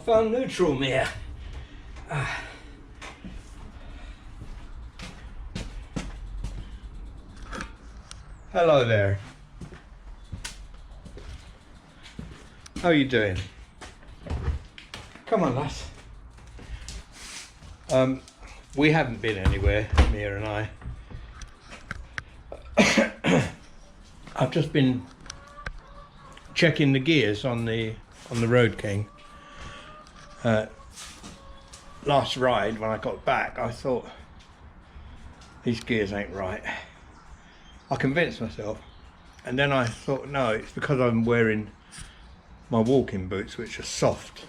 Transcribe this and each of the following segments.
found neutral, Mia. Hello there. How are you doing? Come on, lass. We haven't been anywhere, Mia and I. I've just been checking the gears on the Road King. Last ride when I got back, I thought these gears ain't right. I convinced myself, and then I thought no, it's because I'm wearing my walking boots, which are soft.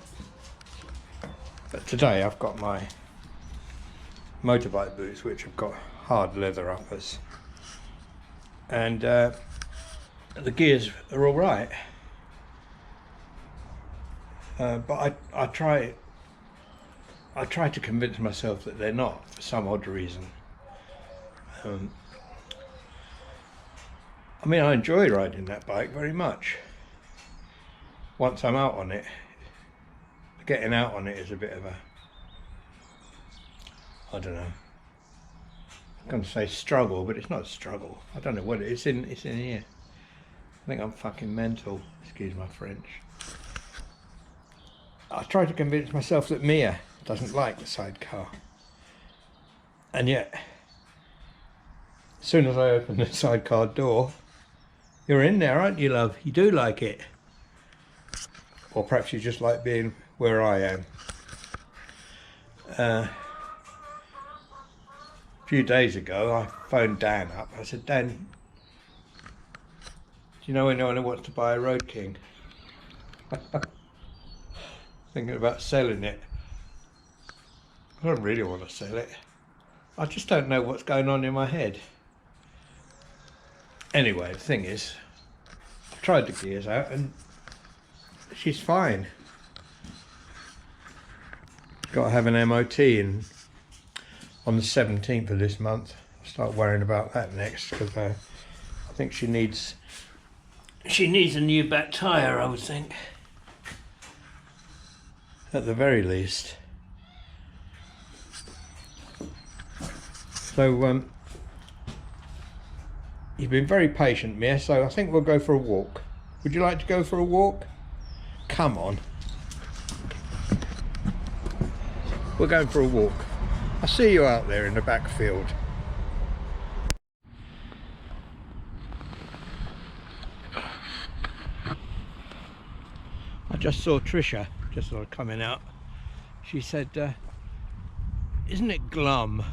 But today I've got my motorbike boots, which have got hard leather uppers, and the gears are all right. But I try to convince myself that they're not, for some odd reason. I mean, I enjoy riding that bike very much. Once I'm out on it, getting out on it is a bit of a, I don't know, I'm going to say struggle, but it's not a struggle. I don't know what it is. It's in here. I think I'm fucking mental, excuse my French. I try to convince myself that Mia doesn't like the Sidecar, and yet as soon as I open the Sidecar door, you're in there, aren't you, love? You do like it. Or perhaps you just like being where I am. A few days ago I phoned Dan up. I said, Dan, do you know anyone who wants to buy a Road King? Thinking about selling it. I don't really want to sell it. I just don't know what's going on in my head. Anyway, the thing is, I tried the gears out and she's fine. Got to have an MOT on the 17th of this month. I'll start worrying about that next, because I think she needs a new back tyre, I would think. At the very least. So you've been very patient, Mia, so I think we'll go for a walk. Would you like to go for a walk? Come on. We're going for a walk. I'll see you out there in the back field. I just saw Trisha, just sort of coming out. She said, isn't it glum?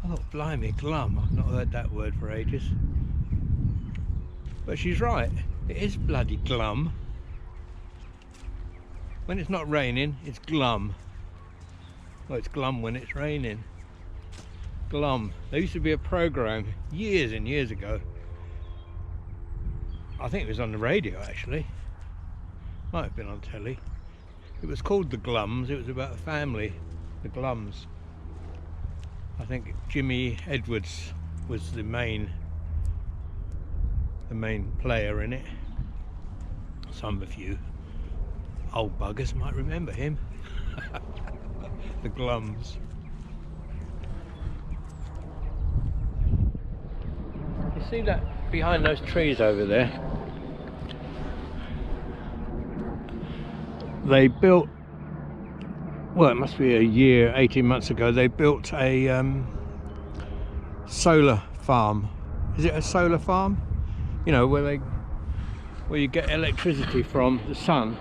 I thought, blimey, glum. I've not heard that word for ages. But she's right. It is bloody glum. When it's not raining, it's glum. Well, it's glum when it's raining. Glum. There used to be a programme years and years ago. I think it was on the radio, actually. Might have been on telly. It was called The Glums. It was about a family, the Glums. I think Jimmy Edwards was the main player in it. Some of you old buggers might remember him. The Glums. You see that behind those trees over there? They built, well, it must be a year, 18 months ago, they built a solar farm. Is it a solar farm? You know, where you get electricity from the sun.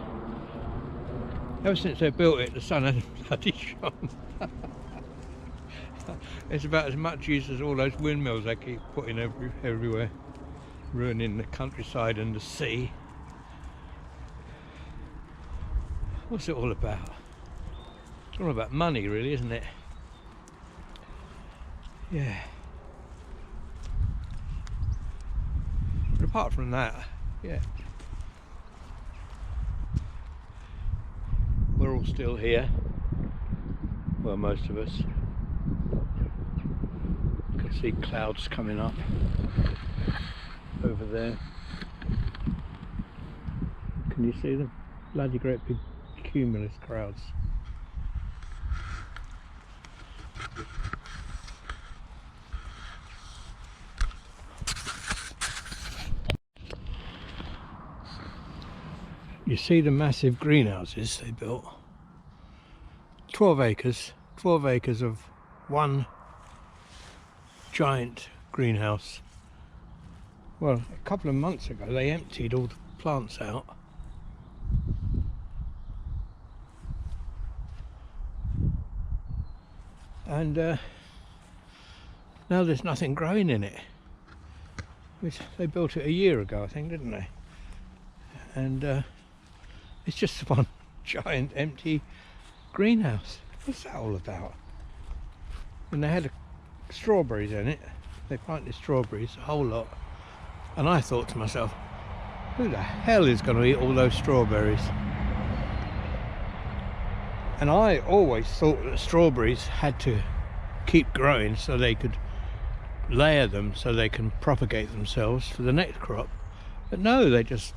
Ever since they built it, the sun hasn't bloody shone. It's about as much use as all those windmills they keep putting everywhere, ruining the countryside and the sea. What's it all about? It's all about money, really, isn't it? Yeah. But apart from that, yeah. We're all still here. Well, most of us. You can see clouds coming up over there. Can you see them? Bloody great big cumulus crowds. You see the massive greenhouses they built? 12 acres of one giant greenhouse. Well, a couple of months ago they emptied all the plants out. And now there's nothing growing in it. They built it a year ago, I think, didn't they? And it's just one giant empty greenhouse. What's that all about? And they had strawberries in it. They planted strawberries, a whole lot. And I thought to myself, who the hell is going to eat all those strawberries? And I always thought that strawberries had to keep growing so they could layer them so they can propagate themselves for the next crop. But no, they just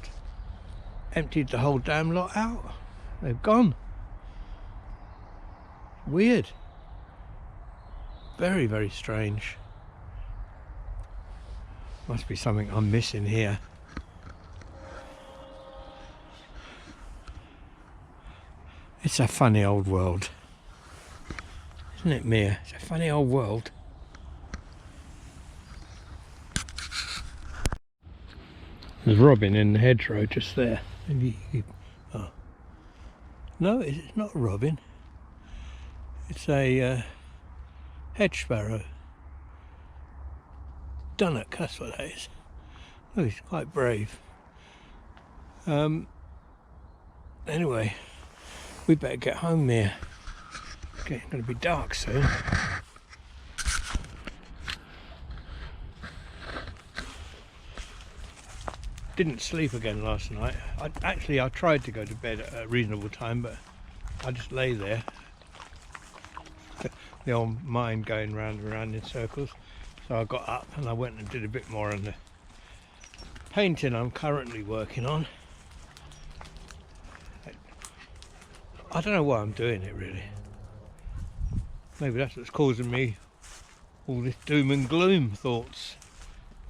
emptied the whole damn lot out. They've gone. Weird. Very, very strange. Must be something I'm missing here. It's a funny old world. Isn't it, Mia? It's a funny old world. There's robin in the hedgerow just there. Oh. No, it's not a robin. It's a hedge sparrow. Dunnock, that's what that is. Oh, he's quite brave. Anyway, we better get home here. It's going to be dark soon. Didn't sleep again last night. I tried to go to bed at a reasonable time, but I just lay there. The old mind going round and round in circles. So I got up and I went and did a bit more on the painting I'm currently working on. I don't know why I'm doing it really. Maybe that's what's causing me all this doom and gloom thoughts.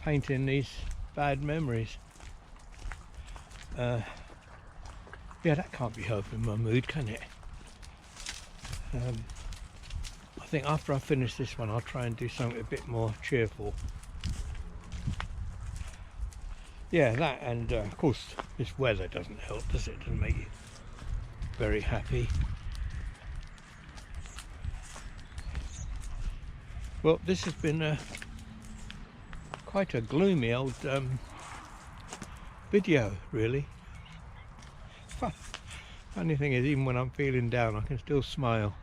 Painting these bad memories. Yeah, that can't be helping my mood, can it? I think after I finish this one I'll try and do something a bit more cheerful. Yeah, that, and of course this weather doesn't help, does it? It doesn't make you very happy. Well, this has been quite a gloomy old video, really. Funny thing is, even when I'm feeling down I can still smile.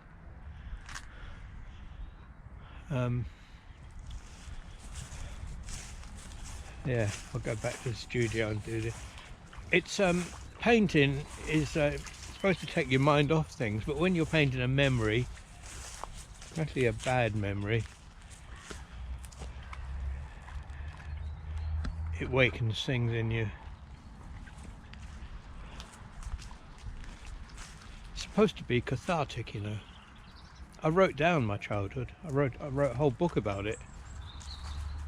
Yeah, I'll go back to the studio and do this. It's painting is supposed to take your mind off things, but when you're painting a memory, especially a bad memory, it wakens things in you. It's supposed to be cathartic, you know. I wrote down my childhood. I wrote a whole book about it.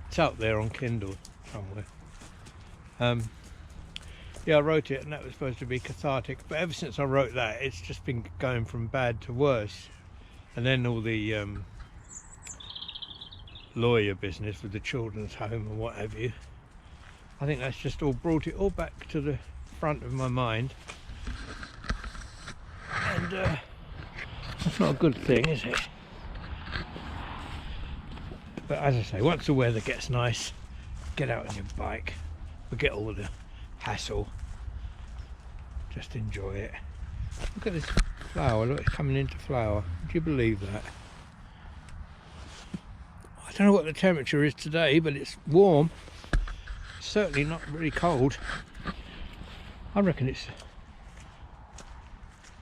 It's out there on Kindle somewhere. Yeah, I wrote it and that was supposed to be cathartic, but ever since I wrote that it's just been going from bad to worse. And then all the lawyer business with the children's home and what have you, I think that's just all brought it all back to the front of my mind. And that's not a good thing, is it? But as I say, once the weather gets nice, get out on your bike, forget all the hassle, just enjoy it. Look at this flower, look, it's coming into flower. Would you believe that? I don't know what the temperature is today, but it's warm. It's certainly not really cold. I reckon it's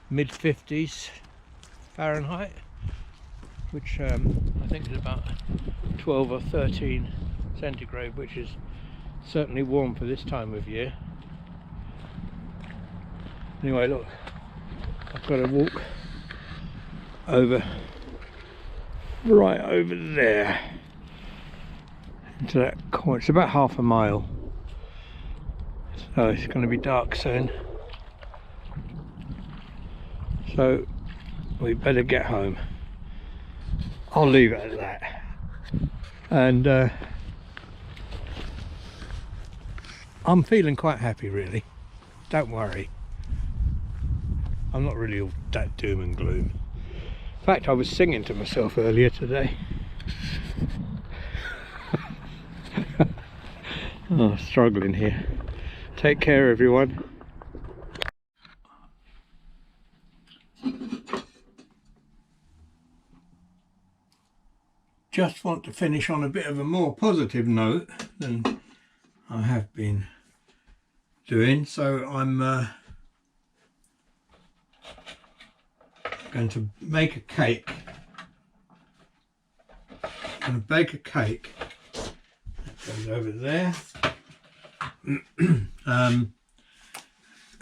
mid-50s Fahrenheit, which I think is about 12 or 13 centigrade, which is certainly warm for this time of year. Anyway, look, I've got to walk over, right over there, into that corner. It's about half a mile, so it's going to be dark soon. So we better get home. I'll leave it at that. And I'm feeling quite happy, really. Don't worry. I'm not really all that doom and gloom. In fact, I was singing to myself earlier today. Oh, struggling here. Take care, everyone. Just want to finish on a bit of a more positive note than I have been doing, so I'm going to make a cake. I'm going to bake a cake. That goes over there.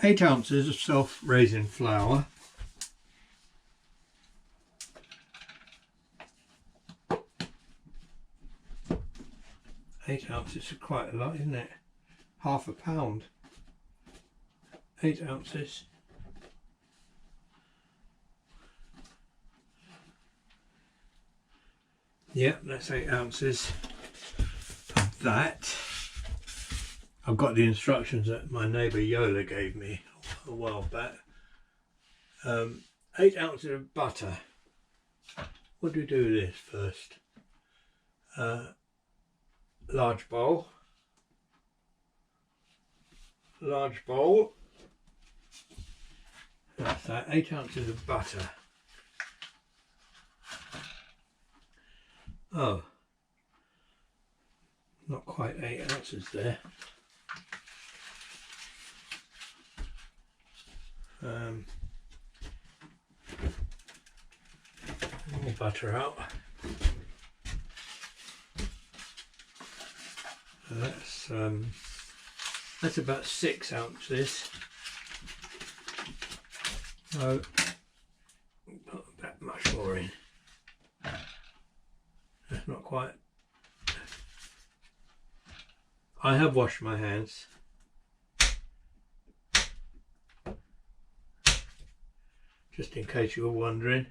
8 ounces of self-raising flour. 8 ounces is quite a lot, isn't it? Half a pound. 8 ounces. Yep, that's 8 ounces of that. I've got the instructions that my neighbour Yola gave me a while back. 8 ounces of butter. What do we do with this first? Large bowl. Large bowl. That's that. 8 ounces of butter. Oh, not quite 8 ounces there. More butter out. That's about 6 ounces. So put that much more in. That's not quite. I have washed my hands. Just in case you were wondering.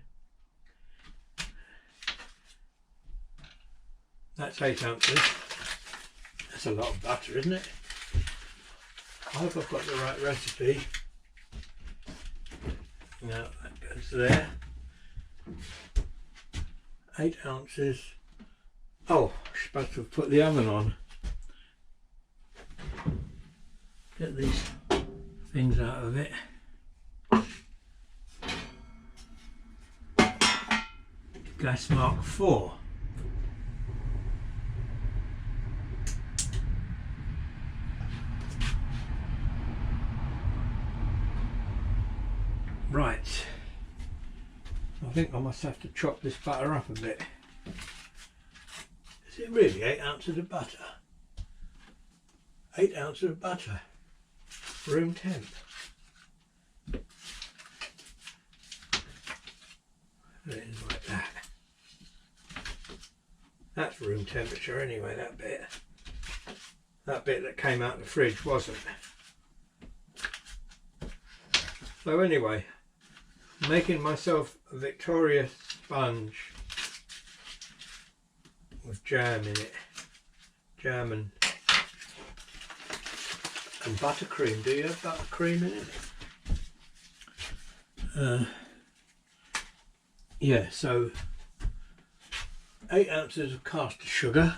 That's 8 ounces. That's a lot of butter, isn't it? I hope I've got the right recipe. Now that goes there. 8 ounces. Oh, I'm supposed to have put the oven on. Get these things out of it. Gas mark 4. Right, I think I must have to chop this butter up a bit. Is it really 8 ounces of butter? 8 ounces of butter, room temp. It is like that. That's room temperature anyway, that bit. That bit that came out of the fridge wasn't. So anyway, making myself a Victoria sponge with jam in it. Jam and buttercream. Do you have buttercream in it? Yeah, so 8 ounces of caster sugar.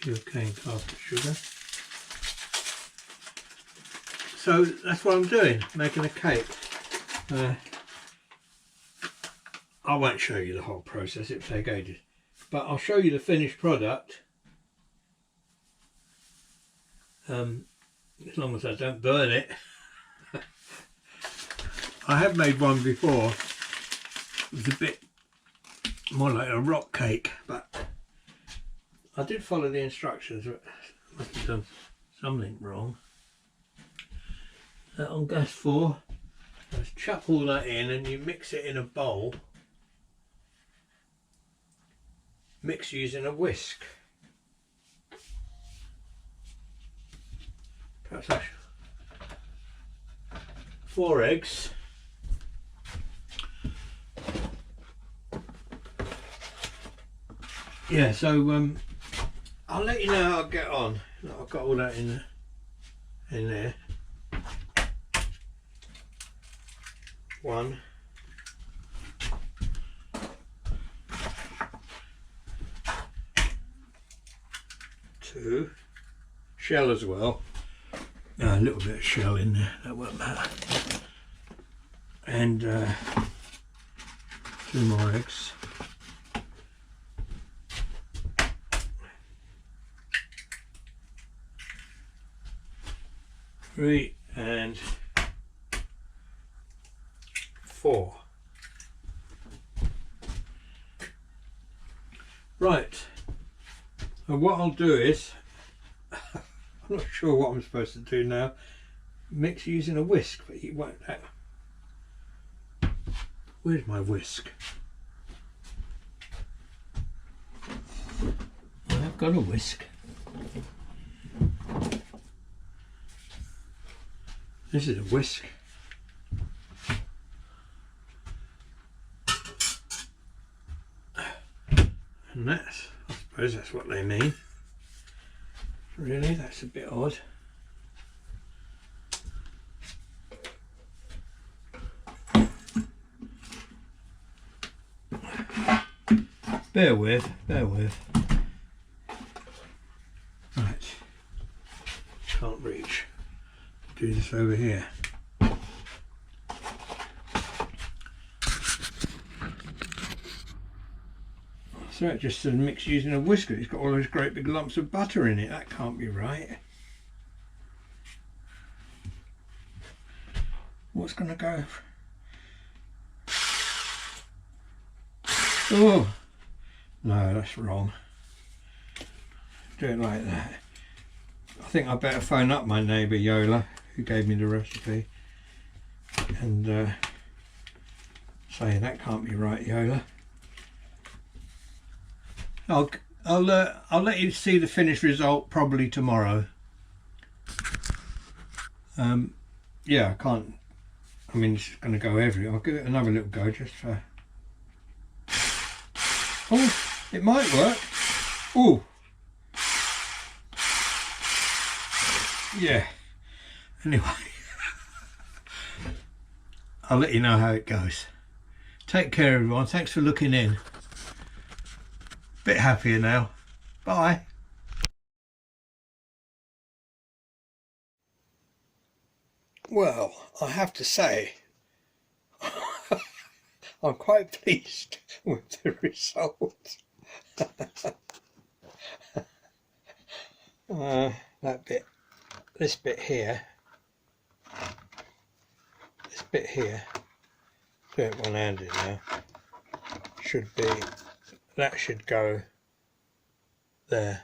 Pure cane caster sugar. So that's what I'm doing, making a cake. I won't show you the whole process, it'll take ages, but I'll show you the finished product, as long as I don't burn it. I have made one before. It was a bit more like a rock cake, but I did follow the instructions. I must have done something wrong. that on gas 4. Just chuck all that in and you mix it in a bowl. Mix using a whisk. Perhaps that's 4 eggs. Yeah, so I'll let you know how I get on. I've got all that in there. 1, 2, shell as well. A little bit of shell in there, that won't matter. And 2 more eggs. 3 and 4. Right, and what I'll do is, I'm not sure what I'm supposed to do now, mix using a whisk, but you won't. Where's my whisk? I've got a whisk. This is a whisk. And that's, I suppose that's what they mean. Really, that's a bit odd. Bear with. Right, can't reach. Do this over here. So it just says mix using a whisker. It's got all those great big lumps of butter in it. That can't be right. What's going to go? Oh, no, that's wrong. Do it like that. I think I better phone up my neighbour Yola, who gave me the recipe, and say that can't be right, Yola. I'll let you see the finished result probably tomorrow. Yeah, I can't. I mean, it's going to go everywhere. I'll give it another little go just for. Oh, it might work. Oh. Yeah. Anyway, I'll let you know how it goes. Take care, everyone. Thanks for looking in. Bit happier now. Bye. Well, I have to say, I'm quite pleased with the result. That bit, this bit here, do it one-handed now, should be, that should go there,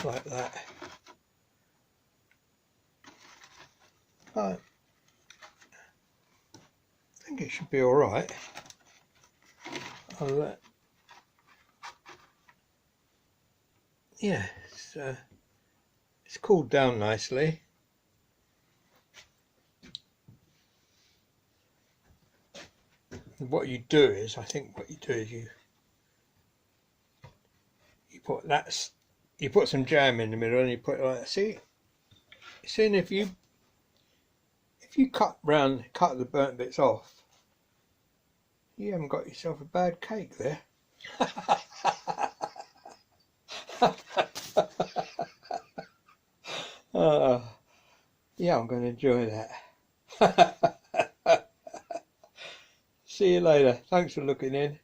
like that. I think it should be all right. I'll let, yeah, it's cooled down nicely. What you do is, I think what you do is you put that, you put some jam in the middle and you put it like that. See, if you cut the burnt bits off, you haven't got yourself a bad cake there. Yeah, I'm going to enjoy that. See you later. Thanks for looking in.